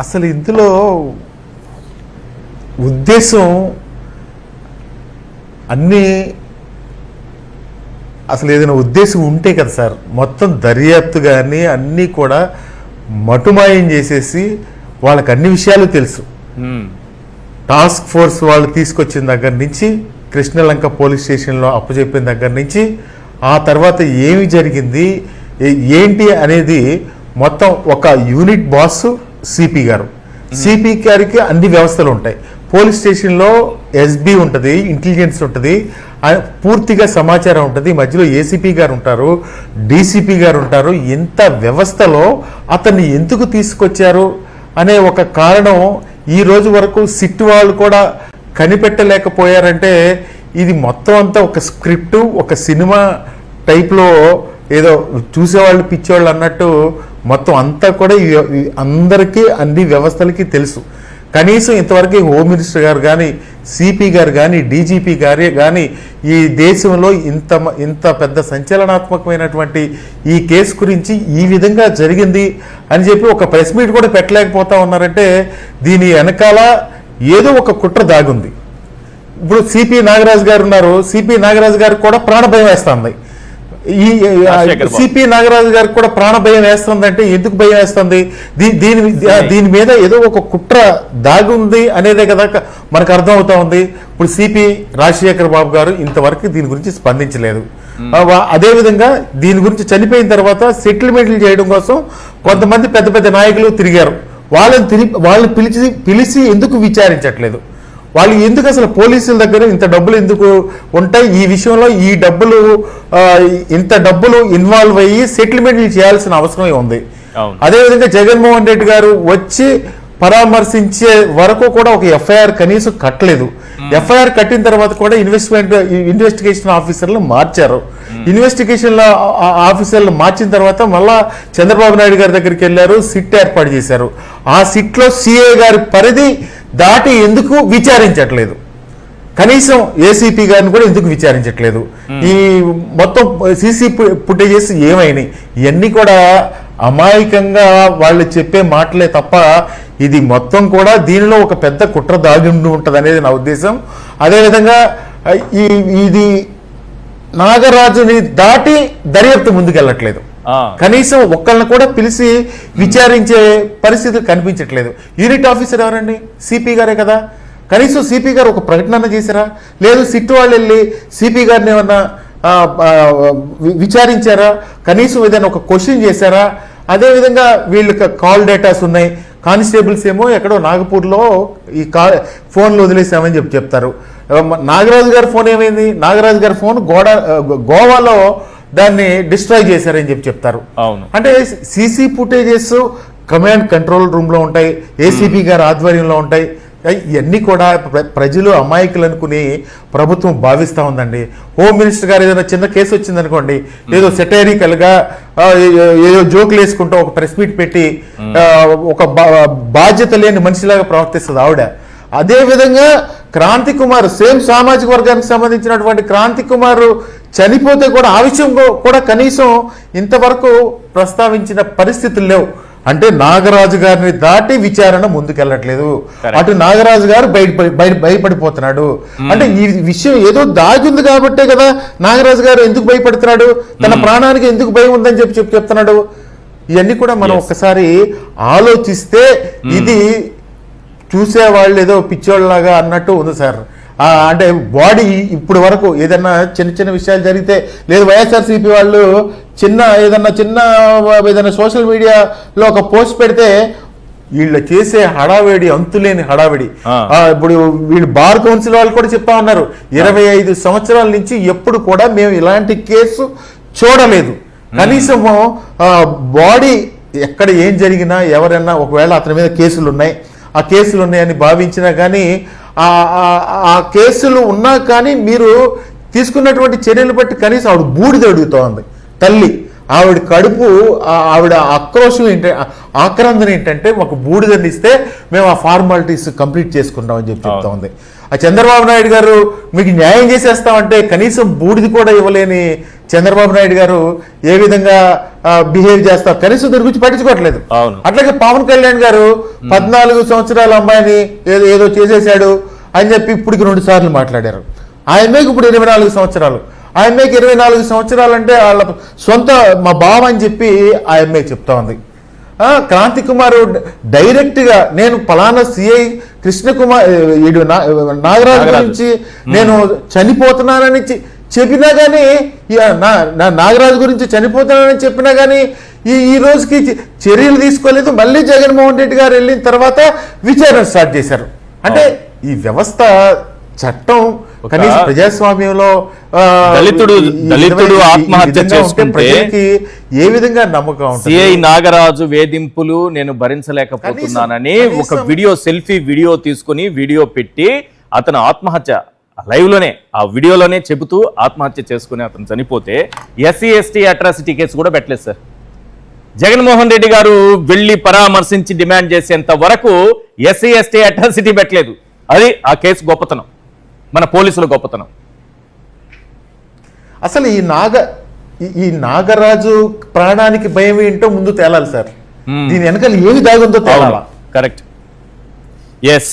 అసలు ఇందులో ఉద్దేశం అన్నీ అసలు ఏదైనా ఉద్దేశం ఉంటే కదా సార్, మొత్తం దర్యాప్తు కానీ అన్నీ కూడా మటుమాయం చేసేసి వాళ్ళకి అన్ని విషయాలు తెలుసు. టాస్క్ ఫోర్స్ వాళ్ళు తీసుకొచ్చిన దగ్గర నుంచి, కృష్ణలంక పోలీస్ స్టేషన్లో అప్పచెప్పిన దగ్గర నుంచి, ఆ తర్వాత ఏమి జరిగింది ఏంటి అనేది మొత్తం ఒక యూనిట్ బాస్ సిపి గారు. సిపి గారికి అన్ని వ్యవస్థలు ఉంటాయి. పోలీస్ స్టేషన్లో ఎస్బీ ఉంటుంది, ఇంటెలిజెన్స్ ఉంటుంది, పూర్తిగా సమాచారం ఉంటుంది. మధ్యలో ఏసీపీ గారు ఉంటారు, డీసీపీ గారు ఉంటారు. ఇంత వ్యవస్థలో అతన్ని ఎందుకు తీసుకొచ్చారు అనే ఒక కారణం ఈ రోజు వరకు సిట్ వాళ్ళు కూడా కనిపెట్టలేకపోయారంటే, ఇది మొత్తం అంతా ఒక స్క్రిప్ట్, ఒక సినిమా టైప్లో ఏదో చూసేవాళ్ళు పిచ్చేవాళ్ళు అన్నట్టు మొత్తం అంతా కూడా అందరికీ అన్ని వ్యవస్థలకి తెలుసు. కనీసం ఇంతవరకు హోమ్ మినిస్టర్ గారు కానీ, సిపి గారు కానీ, డీజీపీ గారే కానీ ఈ దేశంలో ఇంత పెద్ద సంచలనాత్మకమైనటువంటి ఈ కేసు గురించి ఈ విధంగా జరిగింది అని చెప్పి ఒక ప్రెస్ మీట్ కూడా పెట్టలేకపోతా ఉన్నారంటే దీని వెనకాల ఏదో ఒక కుట్ర దాగుంది. ఇప్పుడు సిపి నాగరాజు గారు ఉన్నారు, సిపి నాగరాజు గారికి కూడా ప్రాణభయం వేస్తుంది. ఈ సిపి నాగరాజు గారికి కూడా ప్రాణ భయం వేస్తుందంటే ఎందుకు భయం వేస్తుంది? దీని మీద ఏదో ఒక కుట్ర దాగుంది అనేదే కదా మనకు అర్థం అవుతా ఉంది. ఇప్పుడు సిపి రాజశేఖర్ బాబు గారు ఇంతవరకు దీని గురించి స్పందించలేదు. అదేవిధంగా దీని గురించి చనిపోయిన తర్వాత సెటిల్మెంట్లు చేయడం కోసం కొంతమంది పెద్ద పెద్ద నాయకులు తిరిగారు. వాళ్ళని పిలిచి ఎందుకు విచారించట్లేదు? వాళ్ళు ఎందుకు అసలు పోలీసుల దగ్గర ఇంత డబ్బులు ఎందుకు ఉంటాయి? ఈ విషయంలో ఇంత డబ్బులు ఇన్వాల్వ్ అయ్యి సెటిల్మెంట్లు చేయాల్సిన అవసరమే ఉంది. అదేవిధంగా జగన్మోహన్ రెడ్డి గారు వచ్చి పరామర్శించే వరకు కూడా ఒక ఎఫ్ఐఆర్ కనీసం కట్టలేదు. ఎఫ్ఐఆర్ కట్టిన తర్వాత కూడా ఇన్వెస్టిగేషన్ ఆఫీసర్లు మార్చారు. ఇన్వెస్టిగేషన్ ఆఫీసర్లు మార్చిన తర్వాత మళ్ళా చంద్రబాబు నాయుడు గారి దగ్గరికి వెళ్ళారు, సిట్ ఏర్పాటు చేశారు. ఆ సిట్లో సిఏ గారి పరిధి దాటి ఎందుకు విచారించట్లేదు? కనీసం ఏసీపీ గారిని కూడా ఎందుకు విచారించట్లేదు? ఈ మొత్తం సీసీ ఫుటేజెస్ ఏమైనాయి? ఇవన్నీ కూడా అమాయకంగా వాళ్ళు చెప్పే మాటలే తప్ప ఇది మొత్తం కూడా దీనిలో ఒక పెద్ద కుట్ర దాగి ఉంటుంది అనేది నా ఉద్దేశం. అదేవిధంగా ఇది నాగరాజుని దాటి దర్యాప్తు ముందుకెళ్ళట్లేదు. కనీసం ఒక్కళ్ళని కూడా పిలిచి విచారించే పరిస్థితి కనిపించట్లేదు. యూనిట్ ఆఫీసర్ ఎవరండి? సిపి గారే కదా. కనీసం సిపి గారు ఒక ప్రకటన చేశారా? లేదు సిట్ వాళ్ళు వెళ్ళి సిపి గారిని ఏమన్నా విచారించారా? కనీసం ఏదైనా ఒక క్వశ్చన్ చేశారా? అదేవిధంగా వీళ్ళకి కాల్ డేటాస్ ఉన్నాయి. కానిస్టేబుల్స్ ఏమో ఎక్కడో నాగపూర్లో ఈ ఫోన్లు వదిలేసామని చెప్తారు. నాగరాజు గారి ఫోన్ ఏమైంది? నాగరాజు గారి ఫోన్ గోవాలో దాన్ని డిస్ట్రాయ్ చేశారని చెప్తారు. అంటే సీసీ ఫుటేజెస్ కమాండ్ కంట్రోల్ రూమ్లో ఉంటాయి, ఏసీపీ గారి ఆధ్వర్యంలో ఉంటాయి. ఇవన్నీ కూడా ప్రజలు అమాయకులు అనుకుని ప్రభుత్వం భావిస్తూ ఉందండి. హోమ్ మినిస్టర్ గారు ఏదైనా చిన్న కేసు వచ్చిందనుకోండి, ఏదో సెటైరికల్గా ఏదో జోకులు వేసుకుంటూ ఒక ప్రెస్ మీట్ పెట్టి ఒక బాధ్యత లేని మనిషిలాగా ప్రవర్తిస్తుంది ఆవిడ. అదేవిధంగా క్రాంతి కుమార్, సేమ్ సామాజిక వర్గానికి సంబంధించినటువంటి క్రాంతి కుమార్ చనిపోతే కూడా ఆ విషయం కూడా కనీసం ఇంతవరకు ప్రస్తావించిన పరిస్థితులు లేవు. అంటే నాగరాజు గారిని దాటి విచారణ ముందుకెళ్ళట్లేదు. అటు నాగరాజు గారు భయపడిపోతున్నాడు. అంటే ఈ విషయం ఏదో దాగింది కాబట్టే కదా నాగరాజు గారు ఎందుకు భయపడుతున్నాడు, తన ప్రాణానికి ఎందుకు భయం ఉందని చెప్తున్నాడు. ఇవన్నీ కూడా మనం ఒక్కసారి ఆలోచిస్తే ఇది చూసేవాళ్ళు ఏదో పిచ్చోళ్ళలాగా అన్నట్టు ఉంది సార్. అంటే బాడీ ఇప్పుడు వరకు ఏదన్నా చిన్న చిన్న విషయాలు జరిగితే, లేదు వైఎస్ఆర్సీపీ వాళ్ళు ఏదన్నా సోషల్ మీడియాలో ఒక పోస్ట్ పెడితే వీళ్ళు చేసే హడావిడి అంతులేని హడావిడి. ఇప్పుడు వీళ్ళు బార్ కౌన్సిల్ వాళ్ళు కూడా చెప్తా ఉన్నారు, 25 సంవత్సరాల నుంచి ఎప్పుడు కూడా మేము ఇలాంటి కేసు చూడలేదు. కనీసము బాడీ ఎక్కడ ఏం జరిగినా ఎవరైనా ఒకవేళ అతని మీద కేసులు ఉన్నాయని భావించినా కానీ ఆ కేసులు ఉన్నా కానీ మీరు తీసుకున్నటువంటి చర్యలు బట్టి కనీసం ఆవిడ బూడిద అడుగుతోంది తల్లి. ఆవిడ కడుపు ఆవిడ ఆక్రోశం ఆక్రందన ఏంటంటే ఒక బూడిదని ఇస్తే మేము ఆ ఫార్మాలిటీస్ కంప్లీట్ చేసుకుంటామని చెప్తా ఉంది. ఆ చంద్రబాబు నాయుడు గారు మీకు న్యాయం చేసేస్తామంటే కనీసం బూడిది కూడా ఇవ్వలేని చంద్రబాబు నాయుడు గారు ఏ విధంగా బిహేవ్ చేస్తారు, కనీసం దాని గురించి పట్టించుకోవట్లేదు. అట్లాగే పవన్ కళ్యాణ్ గారు 14 సంవత్సరాల అమ్మాయిని ఏదో చేసేసాడు అని చెప్పి ఇప్పటికి 2 సార్లు మాట్లాడారు. ఆ అమ్మాయికి ఇప్పుడు 24 సంవత్సరాలు. ఆ అమ్మాయికి 24 సంవత్సరాలు అంటే వాళ్ళ సొంత మా బావ అని చెప్పి ఆ అమ్మాయి చెప్తా ఉంది. క్రాంతి కుమార్ డైరెక్ట్గా నేను పలానా సిఐ కృష్ణకుమార్ నాగరాజు గురించి నేను చనిపోతున్నానని చెప్పినా కానీ, నాగరాజు గురించి చనిపోతున్నానని చెప్పినా కానీ ఈ రోజుకి చర్యలు తీసుకోలేదు. మళ్ళీ జగన్మోహన్ రెడ్డి గారు వెళ్ళిన తర్వాత విచారణ స్టార్ట్ చేశారు. అంటే ఈ వ్యవస్థ చట్టం కనీసం ప్రజాస్వామ్యంలో దళితుడు ఆత్మహత్య చేసుకుంటే ఏ విధంగా నమ్మకం సిఐ నాగరాజు వేధింపులు నేను భరించలేకపోతున్నానని ఒక సెల్ఫీ వీడియో తీసుకుని వీడియో పెట్టి అతను ఆత్మహత్య లైవ్ లోనే ఆ వీడియోలోనే చెబుతూ ఆత్మహత్య చేసుకుని అతను చనిపోతే SC/ST అట్రాసిటీ కేసు కూడా పెట్టలేదు సార్. జగన్మోహన్ రెడ్డి గారు వెళ్లి పరామర్శించి డిమాండ్ చేసేంత వరకు SC/ST అట్రాసిటీ పెట్టలేదు. అది ఆ కేసు గొప్పతనం, మన పోలీసుల గొప్పతనం. అసలు ఈ నాగరాజు ప్రాణానికి భయం ఏంటో ముందు తేలాలి సార్. దీని వెనకాల ఏమి దాగుందో తేలాలా. కరెక్ట్. ఎస్.